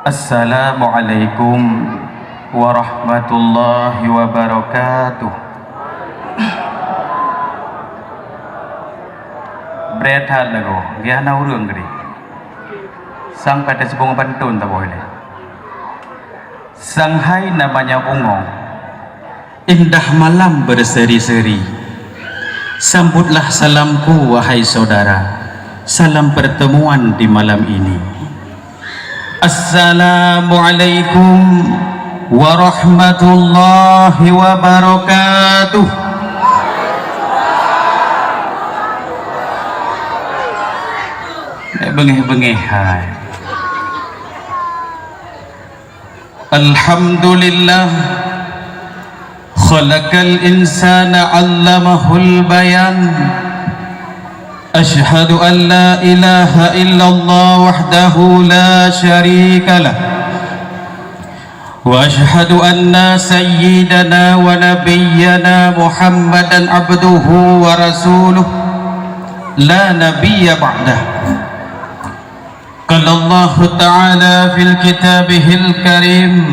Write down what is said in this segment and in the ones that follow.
Assalamualaikum warahmatullahi wabarakatuh. Berehat lagu, dia nak urung kiri. Sang pada sebung pantun tak boleh. Sanghai namanya bungo, indah malam berseri-seri. Sambutlah salamku wahai saudara, salam pertemuan di malam ini. Assalamualaikum warahmatullahi wabarakatuh. Bengeh-bengeh hai. Alhamdulillah khalaqal insana 'allamahul bayan. Ashhadu an la ilaha illallah wahdahu la syarika lah. Wa ashhadu anna sayyidana wa nabiyyana Muhammadan abduhu wa rasuluh la nabiyya ba'dah. Qala Allah ta'ala fil kitabihil karim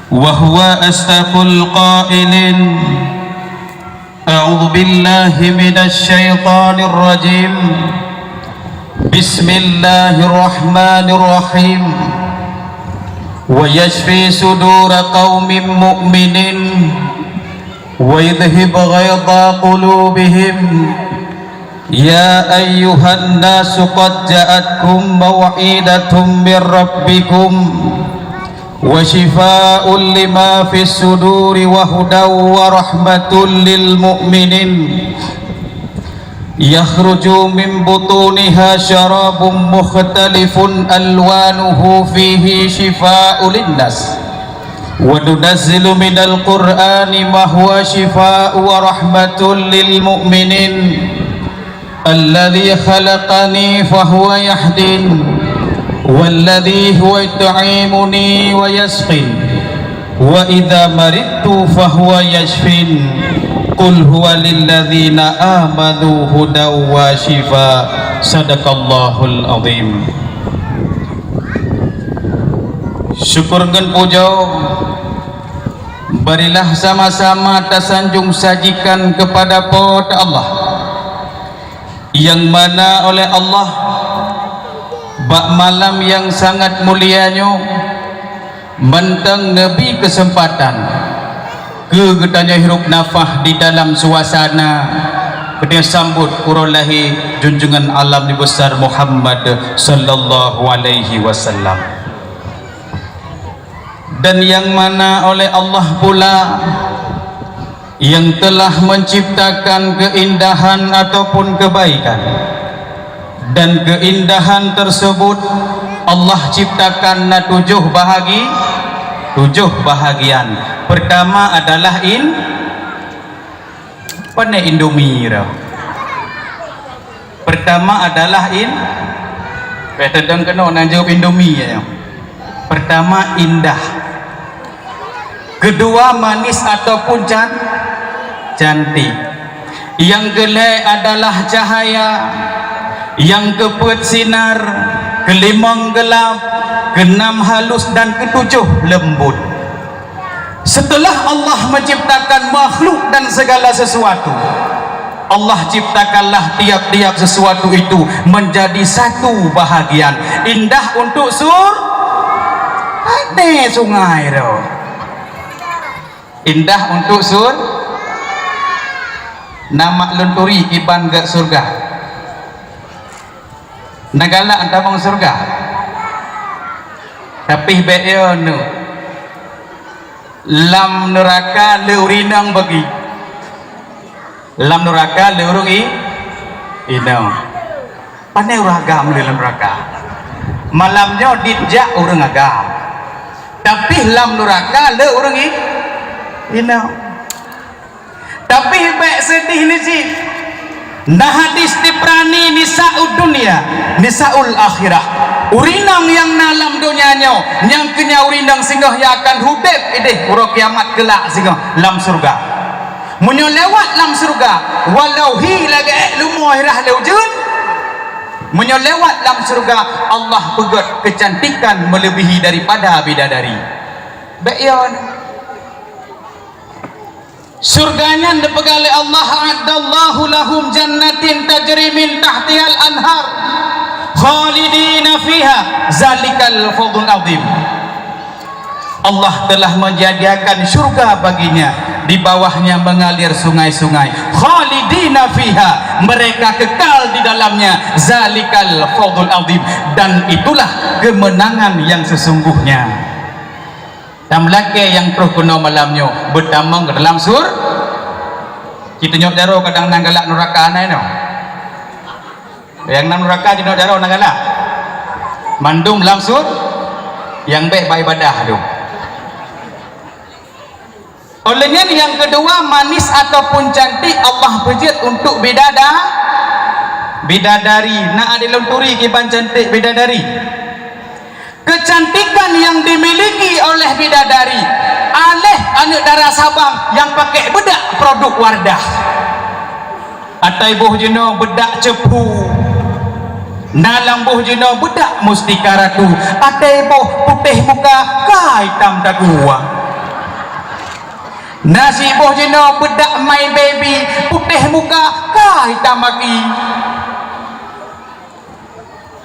wa huwa asdaqul qailin. أعوذ بالله من الشيطان الرجيم بسم الله الرحمن الرحيم ويشفي صدور قوم مؤمنين ويذهب غيظ قلوبهم يا أيها الناس قد جاءتكم موعظة من ربكم وشفاء لما في الصدور وهدى ورحمة للمؤمنين يخرج من بطونها شراب مختلف ألوانه فيه شفاء للناس وننزل من القرآن ما هو شفاء ورحمة للمؤمنين الذي خلقني فهو يهدين والذي هو يطعمني ويسقين وإذا مرضت فهو يشفين قل هو للذين آمنوا هدى وشفاء صدق الله العظيم. Syukur dan puja berilah sama-sama tersanjung sajikan kepada pada Allah yang mana oleh Allah bak malam yang sangat mulianya mentang Nabi kesempatan ketanya hirup nafah di dalam suasana ketika sambut urulahi junjungan alam besar Muhammad sallallahu alaihi wasallam, dan yang mana oleh Allah pula yang telah menciptakan keindahan ataupun kebaikan, dan keindahan tersebut Allah ciptakan tujuh bahagian. Pertama adalah Indomie. Pertama adalah petedang kena nak jawab Indomie ya. Pertama indah. Kedua manis ataupun cantik. Yang kelima adalah cahaya. Yang keempat sinar, kelima gelap, keenam halus, dan ketujuh lembut. Setelah Allah menciptakan makhluk dan segala sesuatu, Allah ciptakanlah tiap-tiap sesuatu itu menjadi satu bahagian. Indah untuk ada sungai tu. Indah untuk nama lunturi iban ke surga. Nagala anta bang surga, tapi be'yon lam neraka leurinang bagi lam neraka leurung inang pandai uragam dalam neraka malamnya dijak urang agam, tapi lam neraka leurung inang. Tapi baik sedih ni sih. Nah hadis diprani nisaul dunia, nisaul akhirah. Urinang yang nalam dunianya, yang kenya urinang singgah yang akan hudib idih ura kiamat kelak singgah lam surga. Munyo lewat lam surga, walau hi lagi lumu akhirah leujun menyelewat dalam surga Allah pegot kecantikan melebihi daripada bidadari. Bayon surganya dipegale Allah, a'adallahu lahum jannatin tajri min tahtihal anhar khalidina fiha zalikal fadlul azim. Allah telah menyediakan surga baginya, di bawahnya mengalir sungai-sungai, khalidina fiha, mereka kekal di dalamnya, zalikal fadlul azim, dan itulah kemenangan yang sesungguhnya. Dan laki yang terus kena malamnya bertamang ke dalam sur kita nyok daro kadang nanggalak neraka anai no yang nang neraka di nyok daro nanggalak mandum dalam sur yang baik ibadah tu. Olehnya yang kedua, manis ataupun cantik Allah pejit untuk bidadari. Nak ada lunturi kiban cantik bidadari. Kecantikan yang dimiliki oleh bidadari aleh anak darah Sabang yang pakai bedak produk Wardah. Atai boh jeno bedak cepu. Nalang boh jeno bedak Mustika Ratu. Atai boh putih muka ka hitam dagua. Nasi boh jeno bedak My Baby putih muka ka hitam lagi.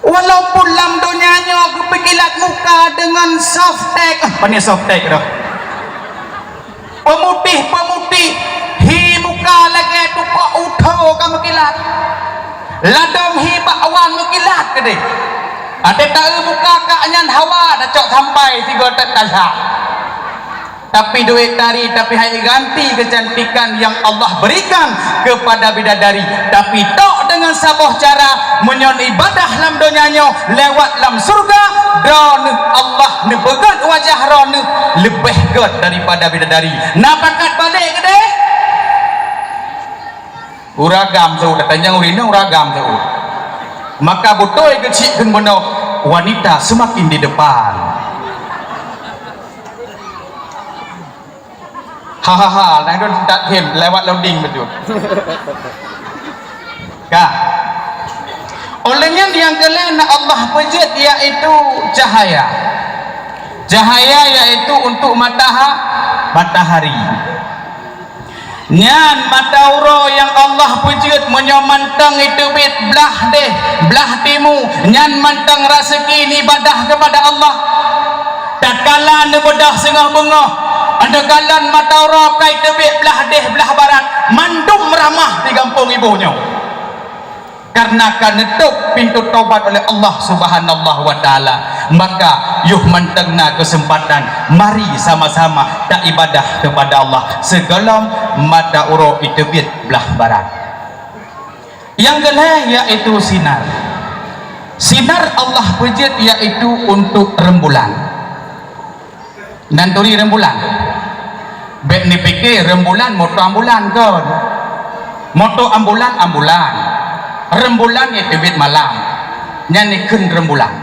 Walaupun lam dunianya kepikilat muka dengan soft tag. Apa ni soft tag dah? Pemutih hi muka lagi tu kok utuh kamu kilat. Ladom hi bakwan mekilat ke deh. Ada tak muka kaknya hawa dah cok sampai 3 tetazah. Tapi duit tari, tapi hai ganti kecantikan yang Allah berikan kepada bidadari. Tapi tok dengan sabuh cara menyon ibadah lam donyanya lewat lam surga, dan Allah nebegat wajah ron lebih god daripada bidadari. Napakat balik ke deh? Uragam tu datanya urina uragam tu. Maka betul kecil kan benar wanita semakin di depan. Hahaha, nang don tak hem lewat loading betul. Kak. Olehnya yang kalian Allah pejit yaitu cahaya. Cahaya yaitu untuk matahari. Nyan matauro yang Allah pejit menyomantang itu bit belah timu. Nyan mantang rezeki ni ibadah kepada Allah. Tak kala ne bedah sengah bengah. Ada galan mataura kai tebik belah barat mandum ramah di kampung ibunya karena akan netuk pintu taubat oleh Allah Subhanahu wa taala. Maka yuh mantengna kesempatan mari sama-sama tak ibadah kepada Allah segelam mataura itebit belah barat. Yang kedua yaitu sinar Allah pejit yaitu untuk rembulan. Nanturi rembulan bek ni fikir rembulan motor ambulan kan motor ambulan rembulan itu bit malam nyanyikan rembulan.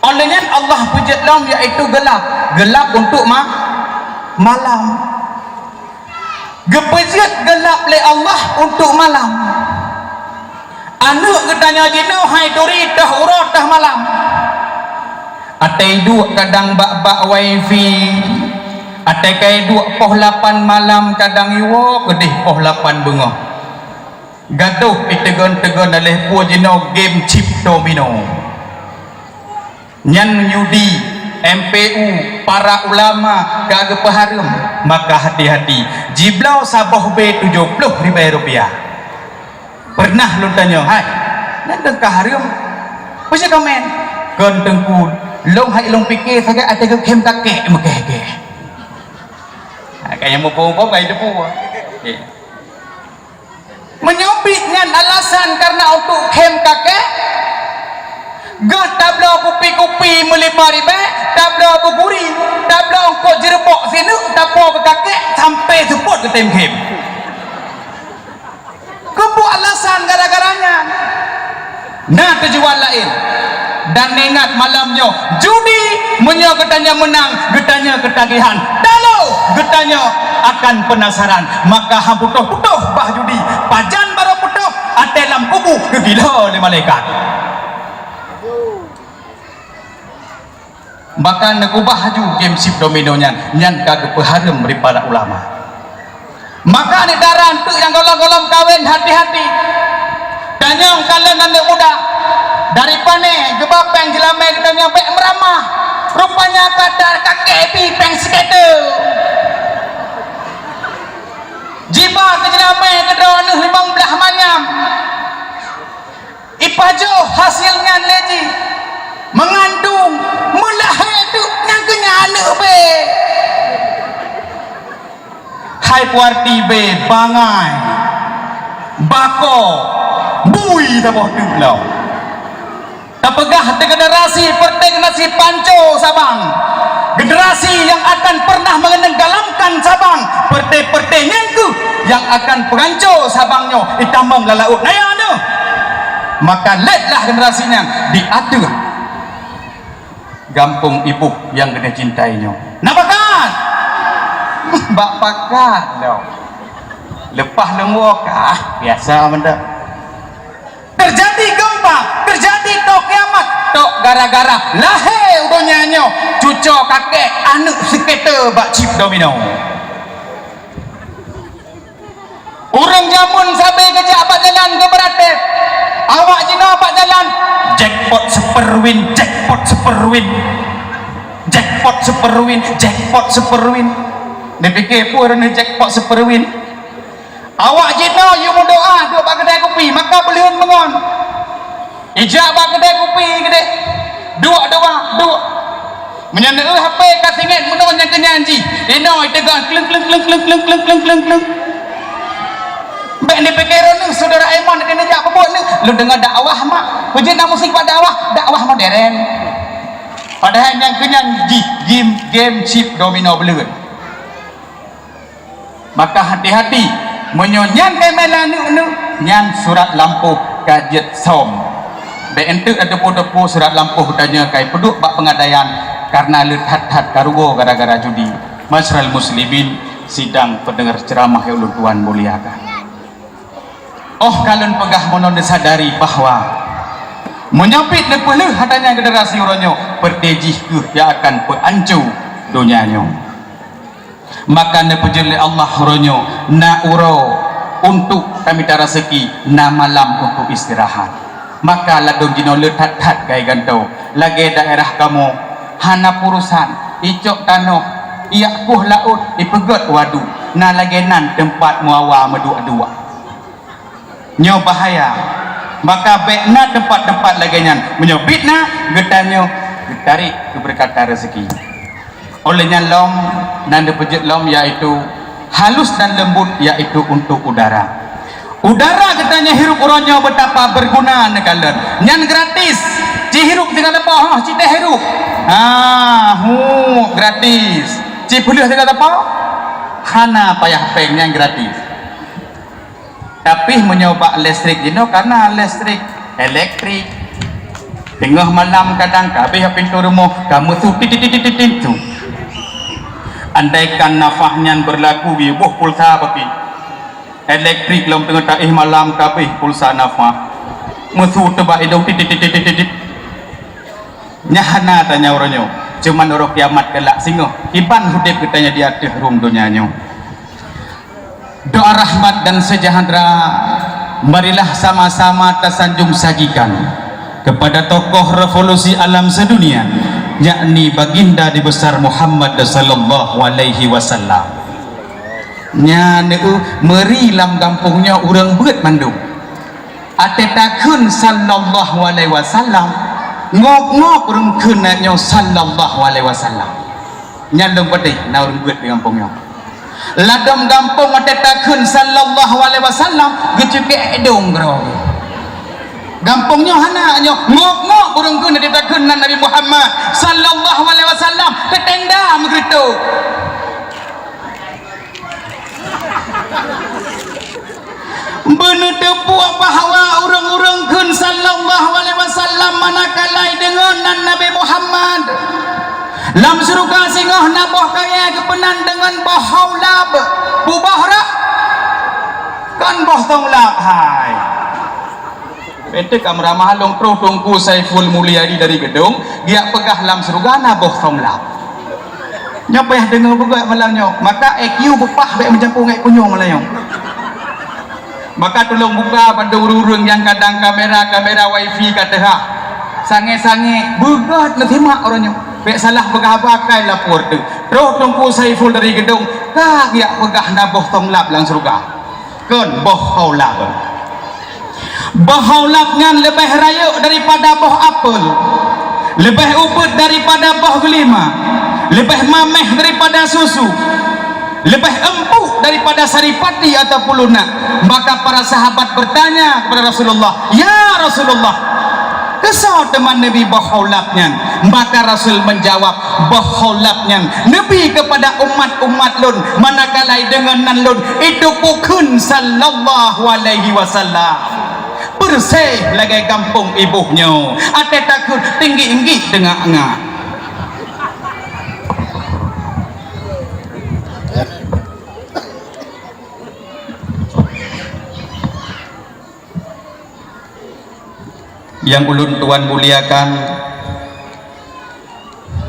Olehnya Allah pujat lam yaitu gelap untuk malam. Gepejat gelap le Allah untuk malam. Anu ketanya jino hai duri dah urut dah malam. Atai dua kadang bak wifi, atai kai dua poh 8 malam kadang iwo kedih poh 8 bengah. Gaduh itegon-tegon oleh puan jino game chip domino. Nyan menyudi MPU para ulama kagak paharum, maka hati-hati. Jiblau saboh be 70 ribu rupiah. Pernah lu tanya, hai, nak kaharum? Pasal komen, kon tengkul. Long hai long fikir saja ada ke kem kakek mekeke. Kayak mau pom kayak depu. Menyobitnya alasan karena untuk kem kakek. Gak tablo kupi-kupi melipar ribe, tablo buguri, tablo kok jerebok sini, tapo ke kakek sampai sebut ke kem. Kebu alasan gara-garanya. Nah tujuan lain. Dan ingat malamnya judi menyo getanya menang, getanya ketagihan, dalu getanya akan penasaran, maka ha butuh bah judi pajan baru butuh ada dalam kubur gila oleh malaikat. Maka nak ubah haju game sip domino nyan kagak peharum dari para ulama. Maka ni daran tu yang golong-golong kawin hati-hati. Kanyang kalian anak muda dari pane gebapeng jelamai katanya pek meramah. Rupanya kadar kakek pipeng skater. Jiba ke jelamai ke daun 15 malam. Ipajo hasilnya leji mengandung melahir tu yang kena anak be. Hai puarti be bangai bako bui taboh tu lau. Tapegah te generasi pertegnasi panco Sabang. Generasi yang akan pernah menenggelamkan Sabang. Perte-perte nyangku yang akan peranco Sabangnya itamam lalaut nayana. Maka letlah generasinya diatur gampung ibu yang kena cintainya. Nampakan bak pakat dah lepas lengwakah biasa benda. Terjadi gempa, terjadi tok kiamat, tok gara-gara lahir udonyanyo cucu kakek anak seketer bak chip domino. Orang jamun sampai kejap abak jalan ke beratif. Awak jina abak jalan jackpot superwin, jackpot superwin, jackpot superwin, jackpot superwin. Dia fikir apa orang jackpot superwin? Awak jina you berdoa duk bak kedai kopi maka beliun mengon. Ijak bak kedai kopi gede. Dua menyana HP ka singit mun yang kenyanji. Ino tegang kleng kleng kleng kleng kleng kleng kleng kleng kleng. Baik ni pikiran ni saudara Aiman kena jak bobot ni. Lu dengar dakwah mak. Pujian musik pada dakwah modern. Padahal yang kenyanji game chip domino beleun. Maka hati-hati menyonyan kemelan nu nyan surat lampu kajet som. Baik ente ada podo-podo surat lampu tanya kai peduk bak pengadaian karena lut-hat karugo gara-gara judi. Masyarul muslimin sidang pendengar ceramah yang ulun tuan muliakan. Oh kalian pegah monon disadari bahwa menyapit lepelu hatanya generasi oranyo pertejih ke yang akan perancu dunianyo. Maka nepejeli Allah oranyo na uro untuk kami taraseki na malam untuk istirahat. Maka ladong jino letat-tat gaya gantau lagi daerah kamu hana purusan icok tanoh iyakuh laut ipegot wadu na lagi nan tempat muawa medua-dua nyo bahaya. Maka bekna tempat-tempat laginya menyobitna getanyo getarik keberkatan rezeki olehnya lom dan depejit lom yaitu halus dan lembut yaitu untuk udara getanya hirup orangnya betapa berguna negalen nyan gratis ci hirup dengan apa ci teh hirup gratis ci pulih dengan apa hana payah peng yang gratis. Tapi menyoba listrik jino karena listrik elektrik tengah malam kadang kabeh pintu rumah kamu tu titit tu andaikan nafahnya berlaku wibuh pulsa bagi elektrik dalam tengah taih malam kabeh pulsa nafah musuh tebak hidung titit nyahana tanya orangnya cuman orang kiamat kelak singoh iban hudip katanya di atas rum dunianya. Doa rahmat dan sejahtera marilah sama-sama tersanjung sajikan kepada tokoh revolusi alam sedunia yakni baginda dibesar Muhammad sallallahu alaihi wasallam. Nya meri lam kampungnya urang beut mandung atetakun sallallahu alaihi wasallam ngok-ngok urang keunanya sallallahu alaihi wasallam nyandung patih na urang beut di kampungnya ladom gampung atetakun sallallahu alaihi wasallam gecuke edong bro gampungnya hana nyo ngok-ngok urang keun atetakun Nabi Muhammad sallallahu alaihi wasallam tetenda begitu. Bener tepuak bahwa orang-orang kun sallallahu alaihi wasallam manakalai dengan Nabi Muhammad lam surga singoh naboh kaya kepenan dengan bahaulab bubahra kan boh tolak hai Pente kamera mahalong pro tungku Saiful Mulyadi dari gedung dia pegah lam serugana boh thongla nyopeh dengar pegah malamnya maka EQ bepah baik mencampur ngai kunyong malayong maka tolong buka pada urung yang kadang kamera wifi kata ha sange-sange begat nak terima orangnya baik salah pegah pakai lapor tu pro tungku Saiful dari gedung kah dia pegah na boh thongla lang seruga kan boh haula bahaulap ngan lebih raya daripada boh apel lebih upet daripada boh gelima lebih mameh daripada susu lebih empuk daripada saripati atau lunak maka para sahabat bertanya kepada Rasulullah ya Rasulullah kesal teman Nabi bahaulapnya maka Rasul menjawab bahaulapnya Nabi kepada umat-umat lun manakala dengan nan lun itu pukun sallallahu alaihi wasallam bersih lagi kampung ibunya ada takut tinggi-tinggi tengah-tengah yang ulun tuan muliakan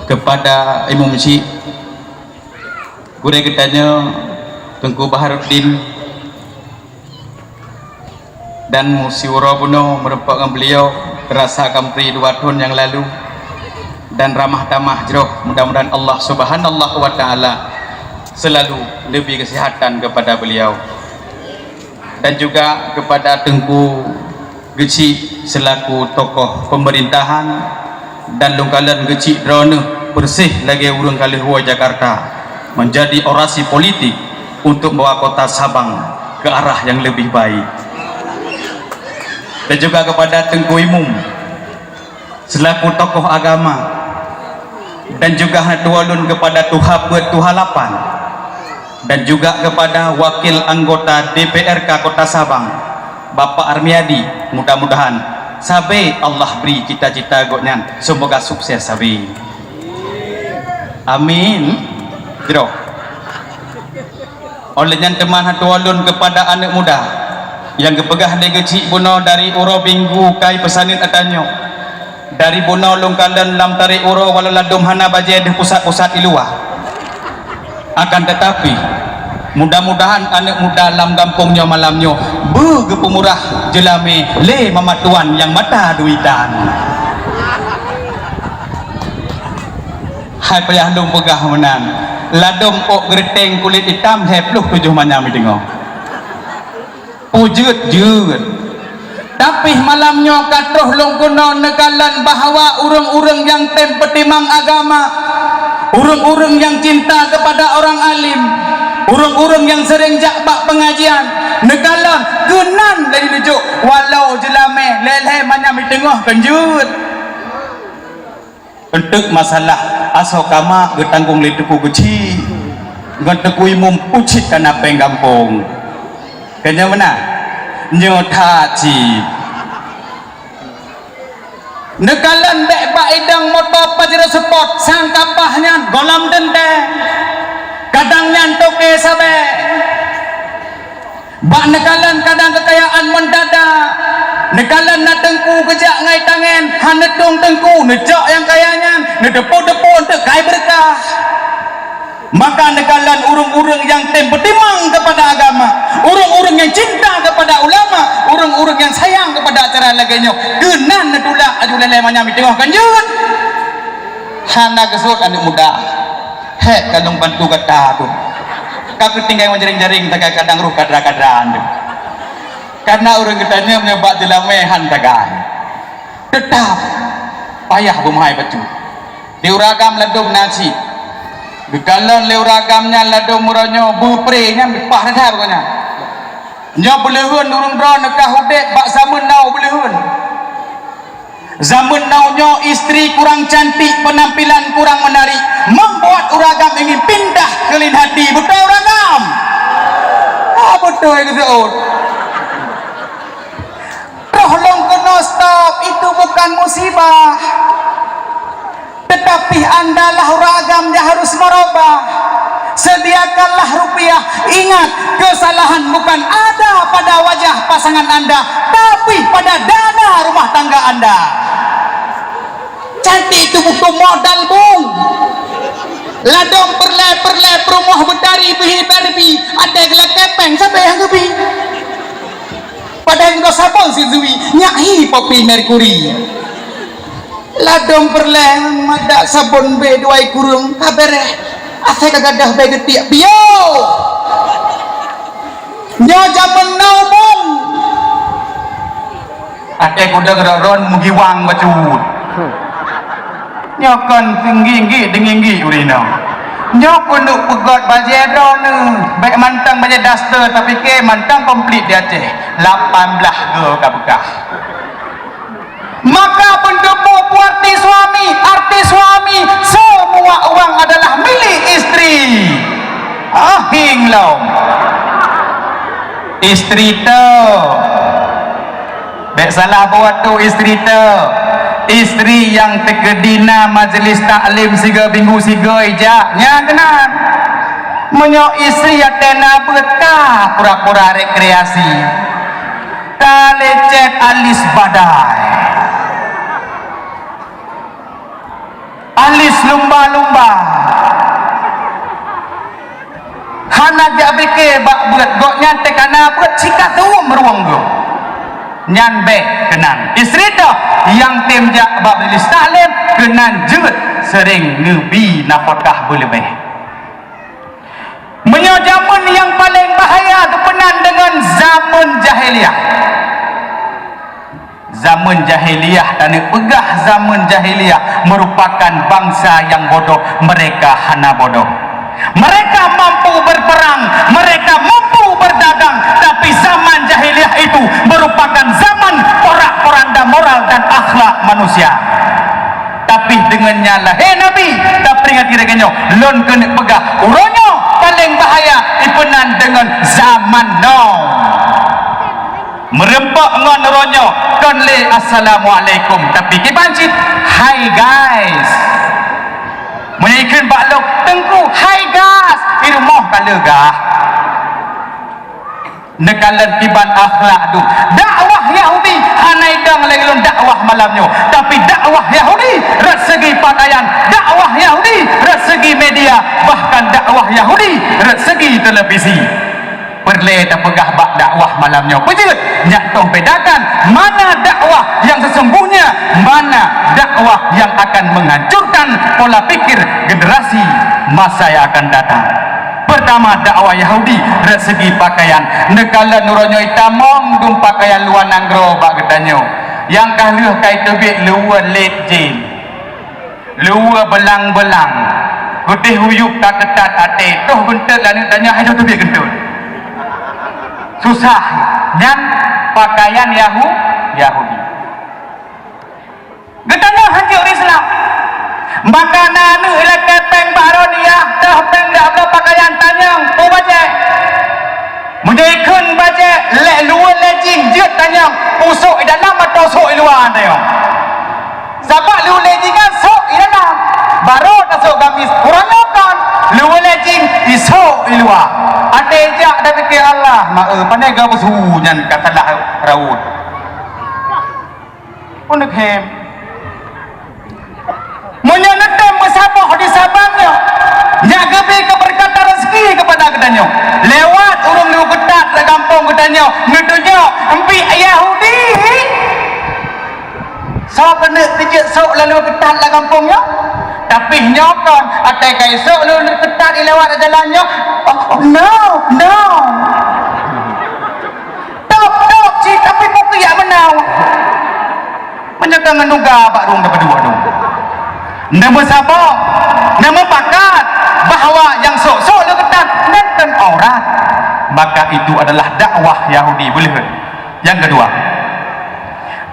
kepada Imam Syekh gure ketanya Tengku Baharuddin dan Musiwara Buno merupakan beliau terasa kampri 2 tahun yang lalu dan ramah tamah jeroh mudah-mudahan Allah subhanallah wa ta'ala selalu lebih kesihatan kepada beliau dan juga kepada Tengku Geci selaku tokoh pemerintahan dan lungkalan Geci drone bersih lagi urung kali Hua Jakarta menjadi orasi politik untuk membawa kota Sabang ke arah yang lebih baik dan juga kepada Tengku Imum selaku tokoh agama dan juga hatualun kepada Tuha Buat Tuhalapan dan juga kepada wakil anggota DPRK Kota Sabang Bapak Armiadi mudah-mudahan sabe Allah beri cita-cita goknya semoga sukses sabe amin bro olehnya teman hatualun kepada anak muda yang kepegah negeci Buno dari uro Binggu kai pesanin atanyo dari Buno lungkalan lam tarik uro walaladum hana baje di pusat-pusat ilua akan tetapi mudah-mudahan anak muda lam kampungnya malamnya begepumurah jelame le mamatuan yang mata duitan hai payah lung pegah menang ladum ok greteng kulit hitam hepluh 7 manyam dengo ujud tapi malamnya katuh long kuno nekalan bahawa urang-urang yang tempetimang agama urang-urang yang cinta kepada orang alim urang-urang yang sering jakbak pengajian nekalan genan dari nujuk walau jelame leleh manyam tengah kenjut untuk masalah asokama getanggung letuku geci ngeteku imum ucit kana penggampung kanya mana nyotaci nekalan dek bak idang motor pajero sport sangkapahnya golam dente kadang nyantoke sabe bak nekalan kadang kekayaan mendadak nekalan na tengku kejak ngai tangan hanedong tengku nejak yang kayanya nedepo-depo untuk kai berkah maka nekalan urung-urung yang tempetimang kepada agama urung-urung yang cinta kepada ulama urung-urung yang sayang kepada acara laganya genan nedula ajulele manyami tengok kanjut hana kesut anak muda hek kalung bantu kata tu kau tinggal menjaring-jaring tak kadang ruh kadra-kadran tu karena orang ketanya menyebab jelamehan tagai tetap payah bumhai baju diuragam ladum nasi gegalan leuragamnya lado muronyo buprenya pah dah pokoknya nya belehun urung dron nekah udek bak zaman now belehun zaman now nyo istri kurang cantik penampilan kurang menarik membuat uragam ingin pindah ke lain hati betul uragam betul itu seor tolong kena stop itu bukan musibah tetapi andalah ragam yang harus merubah sediakanlah rupiah ingat kesalahan bukan ada pada wajah pasangan anda tapi pada dana rumah tangga Anda. Cantik itu butuh modal, Bung. Ladong perle rumah berdari berbi ada gelap kepeng sampai yang kepi. Pada yang dosa pun si Zui nyahi popi Merkuri. Ladong perle ada sabun be dua kurung kabareh. Asai kagadah be getik bio. Nyo zaman now, Bung. Ate kuda geron mugi wang bacut. Nyokon tinggi denginggi urino. Nyok untuk pegot bajero ne. Baik mantang baje duster tapi ke mantang komplit di Aceh. 18 ge kabukah. Maka pendepu arti suami semua uang adalah milik istri. Ahing long. Istri tu. Baik salah buat tu istri tu. Istri yang terkedina majlis taklim siga minggu siga ijaknya kenan menyok istri yang tena betah pura-pura rekreasi kalecet alis badai alis lumba-lumba hana jak beke bak berat goknya tekana berat cika tu meruang go nyan be kenan istri tu yang temjak bab majlis taklim kenan jeut sering ngebi nafkah berlebih menyajamun yang paling bahaya kepenan dengan zaman jahiliyah. Zaman jahiliyah dan pegah zaman jahiliyah merupakan bangsa yang bodoh. Mereka hana bodoh. Mereka mampu berperang, mereka mampu berdagang, tapi zaman jahiliyah itu merupakan zaman porak-poranda moral dan akhlak manusia. Tapi dengannya lah, Nabi, tak peringat kira-kira lon kena pegah uronyo paling bahaya ipenan dengan zaman now. Merempak ngon uronyo kon le assalamualaikum tapi kipancit hi guys. Menikun baklok tengku hi guys itu moh kalegah nekalan kiban akhlak tu dakwah Yahudi hanai dang legelun dakwah malamnya tapi dakwah Yahudi rat segi pakaian dakwah Yahudi rat segi media bahkan dakwah Yahudi rat segi televisi perle tak pegah bak dakwah malamnya pejut nyak tong bedakan mana dakwah yang sesungguhnya mana dakwah yang akan menghancurkan pola pikir generasi masa yang akan datang. Pertama dakwah Yahudi dari segi pakaian nekala nuronyo itamong dum pakaian luar nanggro bak gedanyo yang kahluh kai tebik luar lejin luar belang-belang gudih huyuk tak ketat ate toh bentet lani tanya ayo tebik gentut susah dan pakaian Yahudi gedanyo hancur Islam makanan ila kepeng baronia dah peng dak pakaian tanyang oh baca menjadikan baca le luar lejing jeut tanyang pusuk di dalam atau sok di luar tanyang sebab luar lejing kan sok di dalam baru tak sok gamis kurang kan luar lejing di sok di luar ada ejak dah fikir Allah mak pandai ga bersunyan katalah raut pun nak hem menyenekam bersabah di sabangnya yang kebi keberkatan rezeki kepada kedanyo lewat urung lu ketat ke kampung kedanyo ngedunya empi Yahudi so kena tejek sok lalu ketat ke kampungnya tapi nyokon atai kai sok lu ketat di lewat jalannya oh, no top cik tapi buku yang menau menyekang menungga pak rung dapat dua dong nama sabak nama pakat bahawa yang sok-sok leketan neten aurat maka itu adalah dakwah Yahudi boleh yang kedua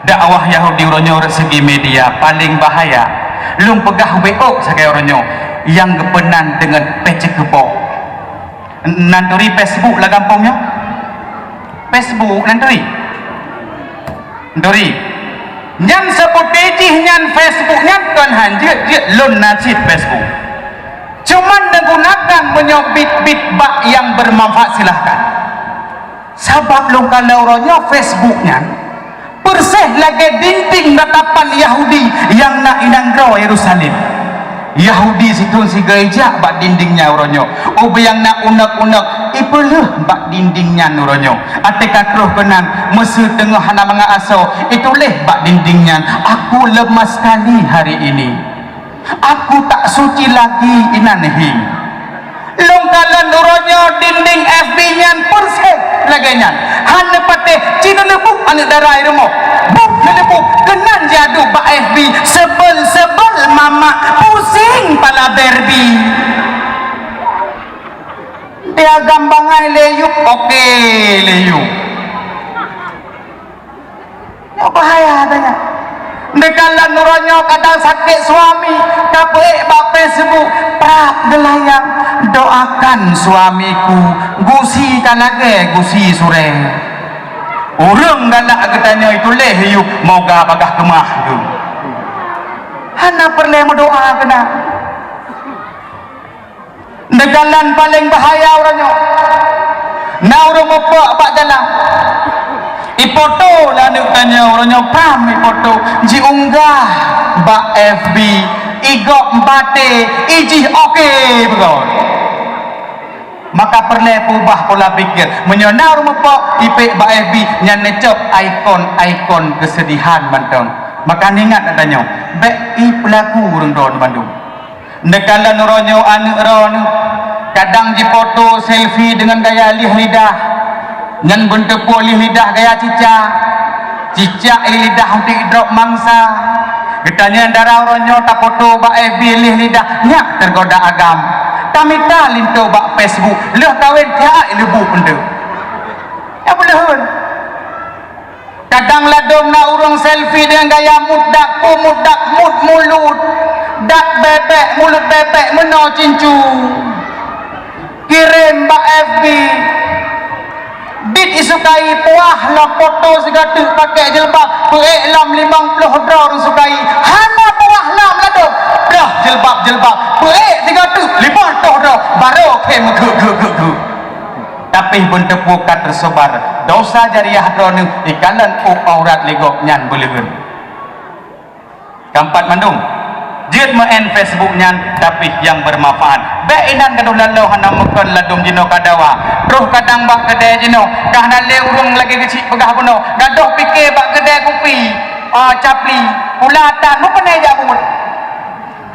dakwah Yahudi ronyo segi media paling bahaya lum pegah WO sakai ronyo yang kepenan dengan pece kebok nanturi Facebook lah kampungnya Facebook nanturi nyan sebut pejih nyan Facebook nyan kan hanjir dia lon nasib Facebook cuman menggunakan menyobit bak yang bermanfaat silahkan sebab lo kalau orangnya Facebook nyan persih lagi dinding ratapan Yahudi yang nak inangro Yerusalem. Yahudi situn si gereja bak dindingnya uronyo yang nak unek-unek ipeluh bak dindingnya nuronyo ate kakroh kenang mesu tengah hana mga aso ituleh bak dindingnya. Aku lemas sekali hari ini, aku tak suci lagi inanhi longkalan uronyo dinding FB nyan persih laganya hana pate cina lebuk anak darah irmo buk lebuk kenan jadu bak FB sebel mama pusing pala berbi dia gambangai leyuk oke leyuk ya bahaya adanya dekalan nuronyo kadang sakit suami tapi bak Facebook prap gelayang doakan suamiku gusi kanage gusi sore urang galak katanya itu leh yuk moga bagah kemah tu hana perlu berdoa kena negalan paling bahaya orangnya na orang bapak bak dalam ipoto lah nak tanya orangnya pram ipoto ji unggah bak FB igok bate iji oke begon maka perlu ubah pola pikir menyonar bapak ipek bak FB yang necop ikon kesedihan mantong maka ingat adanya baik pelaku urang don Bandung nekalan ronyo anu ron kadang di foto selfie dengan gaya lih lidah ngan bentuk lih lidah gaya cicak lidah untuk drop mangsa getanya darah ronyo tak foto bak FB lih lidah nyak tergoda agam kami tak linto bak Facebook leh kawin tiak lebu pende ya boleh kadang ladong na urang selfie dengan gaya mudak mut mulut dak bebek mulut bebek meno cincu kirim bak FB dit isukai puah lah foto segala pakai jilbab peek lam 50 orang sukai hana puah lam ladong dah jilbab peek segala 50 orang baru kem ge tapi bentuk buka tersebar dosa jariah drone ikalan aurat legok nyan beleun keempat mandung jid main Facebook nyan tapi yang bermanfaat be inan kaduh lalau hana mekon ladum jino kadawa roh kadang bak kedai jino kahna le urung lagi kecil pegah puno gadoh fikir bak kedai kopi capli ulatan mu penai jak bumut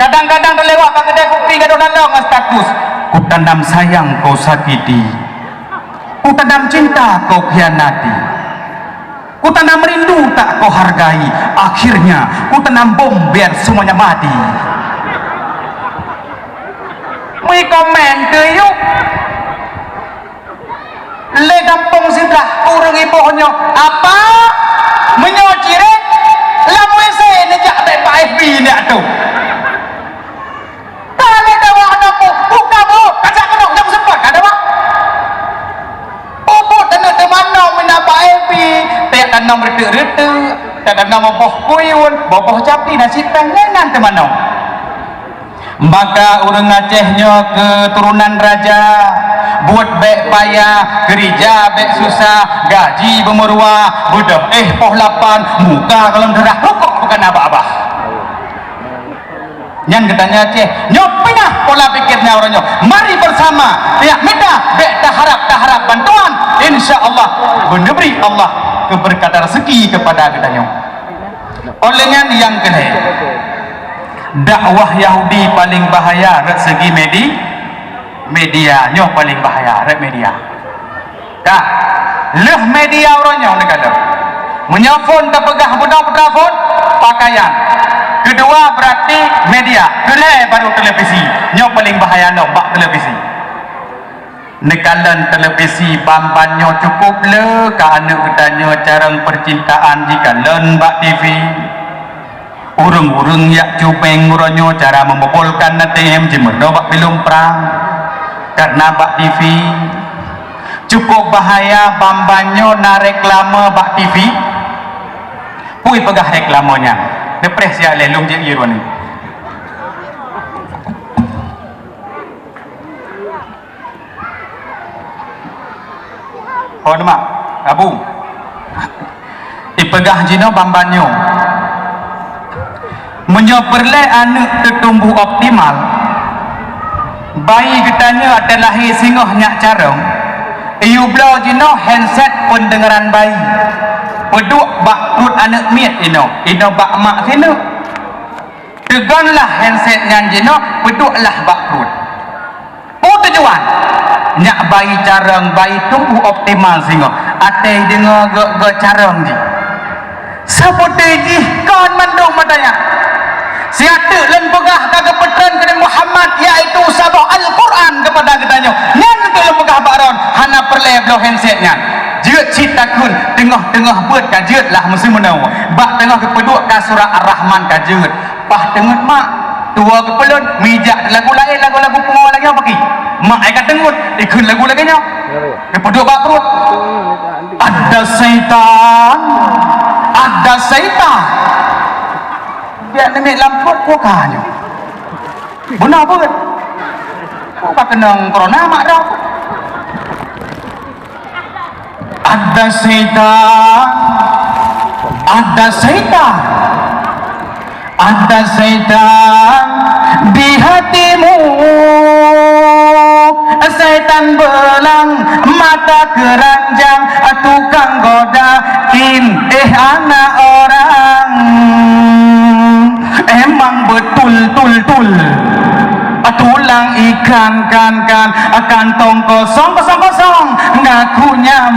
kadang-kadang terlewat bak kedai kopi gadoh lalau ngan status ku tandam sayang kau sakiti, ku tanam cinta kau khianati, ku tanam rindu tak kau hargai, akhirnya ku tanam bom biar semuanya mati. Mui komen ke yuk le gampang sidah urang ibunya apa menyocire lamu saya nejak tak FB ni atuh tale dawa anakku buka bu kacak kenok jam sempat ada pak teman-teman menapa FB tak tanam rete-rete tak tanam boh kuyun boh capi nasi pengenan teman maka orang Acehnya keturunan raja buat baik payah gereja baik susah gaji bemerua budak pohlapan muka kalau derah rokok bukan apa-apa yang katanya Aceh nyok pindah pola pikirnya orangnya mari bersama tiap minta baik tak harap bantuan insya-Allah menebri Allah keberkatan rezeki kepada katanya olehnya yang kedua dakwah Yahudi paling bahaya dari segi media nyo paling bahaya dari media dah leh media orangnya nak kata menyafon tak pegah budak telefon pakaian kedua berarti media kedua baru televisi nyo paling bahaya no bak televisi nekalan televisi bambannya cukup le kerana katanya cara percintaan jika len bak TV urung-urung yak cupeng uronyo cara membobolkan ATM jemerno bak belum perang karena bak TV cukup bahaya bambanyo na reklame bak TV pui pegah reklamonya depresi ya lelung je irwan ni oh nama abu dipegah jino bambanyo menyoperle anak tertumbuh optimal bayi getanya ada lahir singoh nyak carong iu blau jino handset pendengaran bayi peduk bak perut anak miet ino bak mak sino teganlah handset nyan jino peduklah bak perut tujuan nyak bayi carong bayi tumbuh optimal singoh atei dengar ge carong ji seperti ji kon mandung matanya siata len pegah kagak petren kepada Muhammad iaitu sabah Al-Quran kepada katanya nyan tu len pegah baron hana perle blo handsetnya jeut cita kun tengah-tengah buat kajeut lah mesti menau bak tengah kepeduk ka surah Ar-Rahman kajeut pah tengut mak tua kepelun mijak lagu lain lagu-lagu pengawal lagi apa ki mak ai katengut ikut lagu lagi nya kepeduk bak perut ada syaitan dia nemik lamput ku kanyo benar apa kan ku pak kenang corona mak dah ada syaitan di hatimu syaitan belang mata keranjang tukang godain anak orang emang betul tulang ikan kan kantong kosong ngakunya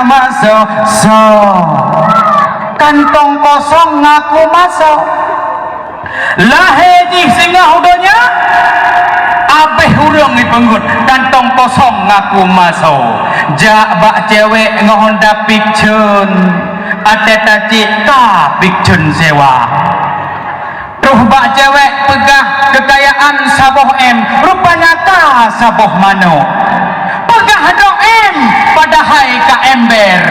masuk kantong kosong ngaku masuk laheji singa hudonya abeh hurung ipenggut kantong kosong ngaku masuk jak bak cewek ngehonda pikcun ateta cika pikcun sewa ruh bak cewek pegah kekayaan saboh M rupanya ka saboh mano pegah dong M padahal ka ember